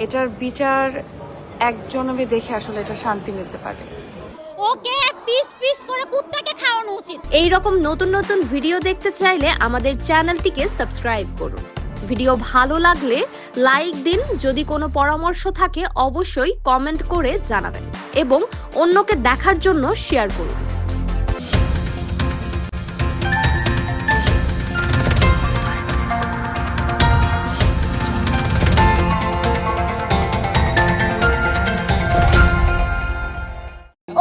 এটার বিচার একজনকে দেখে আসলে এটা শান্তি মিলতে পারে। ওকে পিস পিস করে কুত্তাকে খাওয়ানো উচিত। এই রকম নতুন নতুন ভিডিও দেখতে চাইলে আমাদের চ্যানেলটিকে সাবস্ক্রাইব করুন। ভিডিও ভালো লাগলে লাইক দিন, যদি কোনো পরামর্শ থাকে অবশ্যই কমেন্ট করে জানাবেন এবং অন্যকে দেখার জন্য শেয়ার করুন।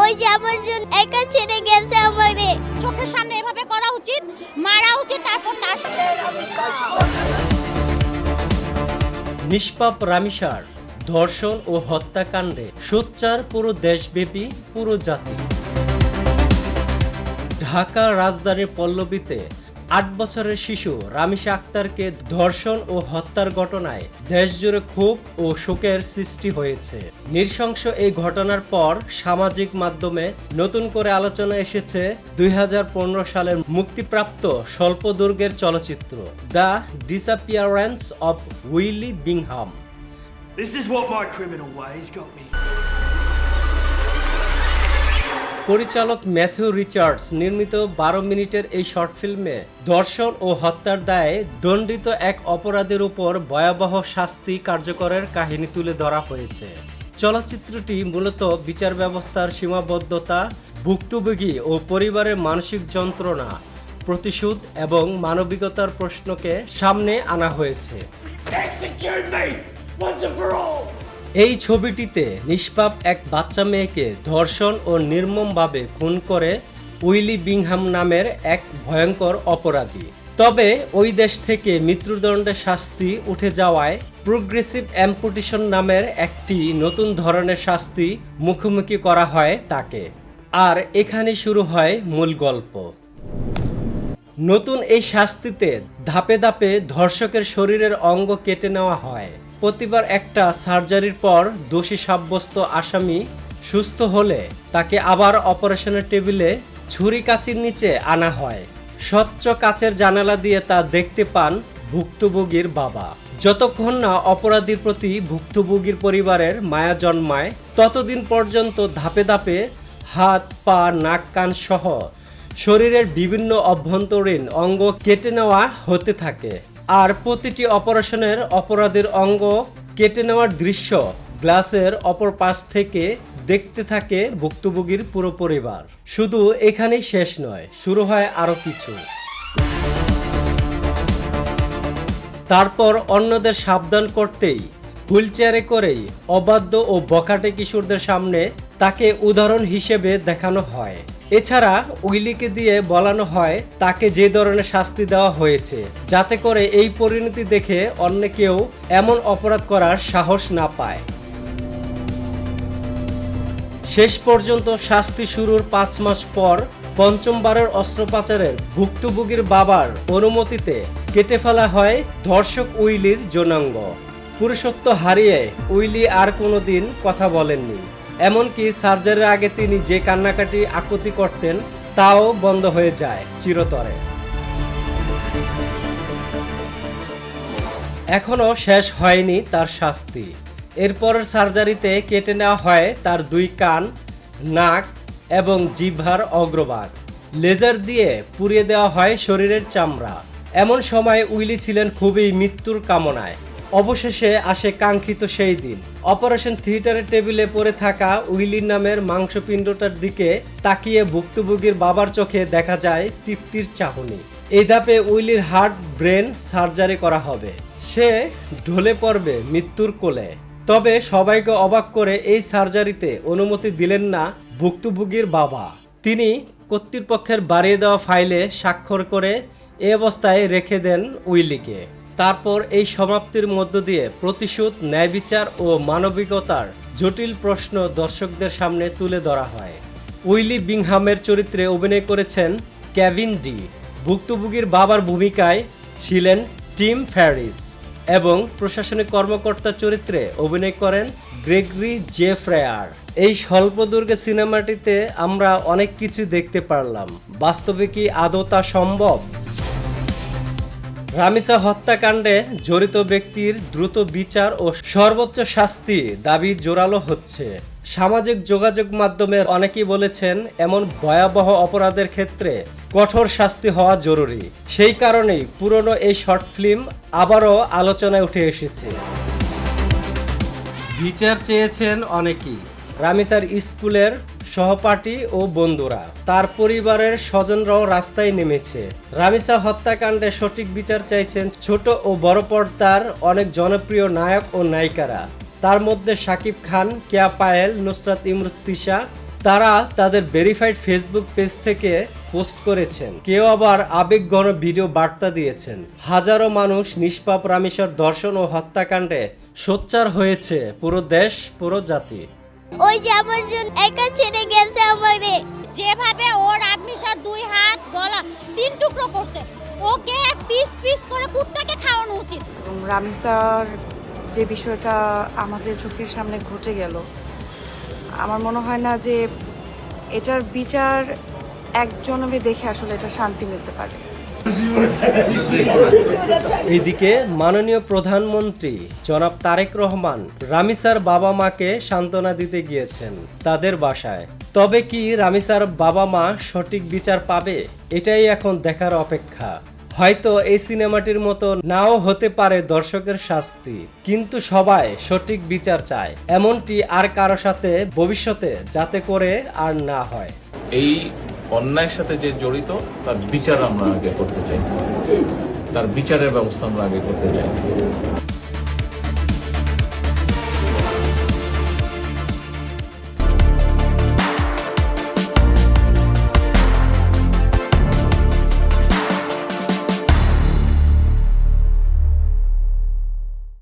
ওই যে আমার জন্য একা ছেড়ে গেছে আমারে। চোখের সামনে এভাবে করা উচিত, মারা উচিত, তারপর তার সাথে নিষ্পাপ রামিসার ধর্ষণ ও হত্যাকাণ্ডে সোচ্চার পুরো দেশব্যাপী পুরো জাতি। ঢাকার রাজধানীর পল্লবীতে ৮ বছরের শিশু রামিসা আক্তারকে ধর্ষণ ও হত্যার ঘটনায় দেশজুড়ে ক্ষোভ ও শোকের সৃষ্টি হয়েছে। নৃশংস এই ঘটনার পর সামাজিক মাধ্যমে নতুন করে আলোচনা এসেছে ২০১৫ সালের মুক্তিপ্রাপ্ত স্বল্পদৈর্ঘ্যের চলচ্চিত্র the disappearance of Willie Bingham. This is what my criminal ways got me. পরিচালক ম্যাথিউ রিচার্ডস নির্মিত ১২ মিনিটের এই শর্ট ফিল্মে ধর্ষণ ও হত্যার দায়ে দণ্ডিত এক অপরাধীর উপর ভয়াবহ শাস্তি কার্যকরের কাহিনী তুলে ধরা হয়েছে। চলচ্চিত্রটি মূলত বিচার ব্যবস্থার সীমাবদ্ধতা, ভুক্তভোগী ও পরিবারের মানসিক যন্ত্রণা, প্রতিশোধ এবং মানবিকতার প্রশ্নকে সামনে আনা হয়েছে। Execute me once and for all. এই ছবিটিতে নিষ্পাপ এক বাচ্চা মেয়েকে ধর্ষণ ও নির্মমভাবে খুন করে উইলি বিংহাম নামের এক ভয়ঙ্কর অপরাধী। তবে ওই দেশ থেকে মৃত্যুদণ্ডের শাস্তি উঠে যাওয়ায় প্রোগ্রেসিভ অ্যাম্পুটেশন নামের একটি নতুন ধরনের শাস্তি মুখোমুখি করা হয় তাকে। আর এখানে শুরু হয় মূল গল্প। নতুন এই শাস্তিতে ধাপে ধাপে ধর্ষকের শরীরের অঙ্গ কেটে নেওয়া হয়। প্রতিবার একটা সার্জারির পর দোষী সাব্যস্ত আসামি সুস্থ হলে তাকে আবার অপারেশনের টেবিলে ছুরি কাঁচির নিচে আনা হয়। স্বচ্ছ কাচের জানালা দিয়ে তা দেখতে পান ভুক্তভোগীর বাবা। যতক্ষণ না অপরাধীর প্রতি ভুক্তভোগীর পরিবারের মায়া জন্মায় ততদিন পর্যন্ত ধাপে ধাপে হাত, পা, নাক, কান সহ শরীরের বিভিন্ন অভ্যন্তরীণ অঙ্গ কেটে নেওয়া হতে থাকে। আর প্রতিটি অপারেশনের অপরাধীর অঙ্গ কেটে নেওয়ার দৃশ্য গ্লাসের অপর পাশ থেকে দেখতে থাকে ভুক্তভোগীর পুরো পরিবার। শুধু এখানেই শেষ নয়, শুরু হয় আরও কিছু। তারপর অন্যদের সাবধান করতেই হুইলচেয়ারে করেই অবাধ্য ও বখাটে কিশোরদের সামনে তাকে উদাহরণ হিসেবে দেখানো হয়। এছাড়া উইলিকে দিয়ে বলানো হয় তাকে যে ধরনের শাস্তি দেওয়া হয়েছে, যাতে করে এই পরিণতি দেখে অন্য কেউ এমন অপরাধ করার সাহস না পায়। শেষ পর্যন্ত শাস্তি শুরুর ৫ মাস পর পঞ্চমবারের অস্ত্রোপচারের ভুক্তভোগীর বাবার অনুমতিতে কেটে ফেলা হয় ধর্ষক উইলির যৌনাঙ্গ। পুরুষত্ব হারিয়ে উইলি আর কোনোদিন কথা বলেননি। এমনকি সার্জারির আগে তিনি যে কান্নাকাটি আকুতি করতেন তাও বন্ধ হয়ে যায় চিরতরে। এখনও শেষ হয়নি তার শাস্তি। এরপরের সার্জারিতে কেটে নেওয়া হয় তার 2 কান, নাক এবং জিহ্বার অগ্রভাগ। লেজার দিয়ে পুড়িয়ে দেওয়া হয় শরীরের চামড়া। এমন সময় উইলি ছিলেন খুবই মৃত্যুর কামনায়। অবশেষে আসে কাঙ্ক্ষিত সেই দিন। অপারেশন থিয়েটারের টেবিলে পড়ে থাকা উইলির নামের মাংসপিণ্ডটার দিকে তাকিয়ে ভুক্তভোগীর বাবার চোখে দেখা যায় তৃপ্তির চাহনি। এই ধাপে উইলির হার্ট ব্রেন সার্জারি করা হবে। সে ঢলে পড়বে মৃত্যুর কোলে। তবে সবাইকে অবাক করে এই সার্জারিতে অনুমতি দিলেন না ভুক্তভোগীর বাবা। তিনি কর্তৃপক্ষের বাড়িয়ে দেওয়া ফাইলে স্বাক্ষর করে এ অবস্থায় রেখে দেন উইলিকে। তারপর এই সমাপ্তির মধ্য দিয়ে প্রতিশোধ, ন্যায়বিচার ও মানবিকতার জটিল প্রশ্ন দর্শকদের সামনে তুলে ধরা হয়। উইলি বিংহামের চরিত্রে অভিনয় করেছেন কেভিন ডি। ভুক্তভোগীর বাবার ভূমিকায় ছিলেন টিম ফ্যারিস এবং প্রশাসনিক কর্মকর্তা চরিত্রে অভিনয় করেন গ্রেগরি জে ফ্রেয়ার। এই স্বল্পদৈর্ঘ্য সিনেমাটিতে আমরা অনেক কিছু দেখতে পারলাম। বাস্তবে কি আদৌ তা সম্ভব? রামিসা হত্যাকাণ্ডে জড়িত ব্যক্তির দ্রুত বিচার ও সর্বোচ্চ শাস্তি দাবি জোরালো হচ্ছে। সামাজিক যোগাযোগ মাধ্যমে অনেকেই বলেছেন এমন ভয়াবহ অপরাধের ক্ষেত্রে কঠোর শাস্তি হওয়া জরুরি। সেই কারণেই পুরনো এই শর্ট ফিল্ম আবারও আলোচনায় উঠে এসেছে। বিচার চেয়েছেন অনেকেই। রামিসার স্কুলের সহপাঠী ও বন্ধুরা, তার পরিবারের স্বজনরাও রাস্তায় নেমেছে। রামিসা হত্যাকাণ্ডে সঠিক বিচার চাইছেন ছোট ও বড় পর্দার অনেক জনপ্রিয় নায়ক ও নায়িকারা। তার মধ্যে শাকিব খান, কেয়া পায়েল, নুসরাত ইমরোজ তিশা, তারা তাদের ভেরিফাইড ফেসবুক পেজ থেকে পোস্ট করেছেন। কেউ আবার আবেগঘন ভিডিও বার্তা দিয়েছেন। হাজারো মানুষ নিষ্পাপ রামিসার ধর্ষণ ও হত্যাকাণ্ডে সোচ্চার হয়েছে পুরো দেশ, পুরো জাতি। ওই যে আমার জন্য একা ছেড়ে গেছে আমারে। যেভাবে ওর আদমিসার 2 হাত গলা 3 টুকরো করছে, ওকে পিস পিস করে কুত্তাকে খাওয়ানো উচিত। রামিসার যে বিষয়টা আমাদের চোখের সামনে ঘটে গেল, আমার মনে হয় না যে এটার বিচার একজনকে দেখে আসলে এটা শান্তি মিলতে পারে। এদিকে মাননীয় প্রধানমন্ত্রী জনাব তারেক রহমান রামিসার বাবা মাকে সান্ত্বনা দিতে গিয়েছেন তাদের বাসায়। তবে কি রামিসার বাবা মা সঠিক বিচার পাবে? এটাই এখন দেখার অপেক্ষা। হয়তো এই সিনেমাটির মতো নাও হতে পারে দর্শকের শাস্তি, কিন্তু সবাই সঠিক বিচার চায়। এমনটি আর কারো সাথে ভবিষ্যতে যাতে করে আর না হয়। এই অন্যায়ের সাথে যে জড়িত তার বিচার আমরা আগে করতে চাই, তার বিচারের ব্যবস্থা আমরা আগে করতে চাই।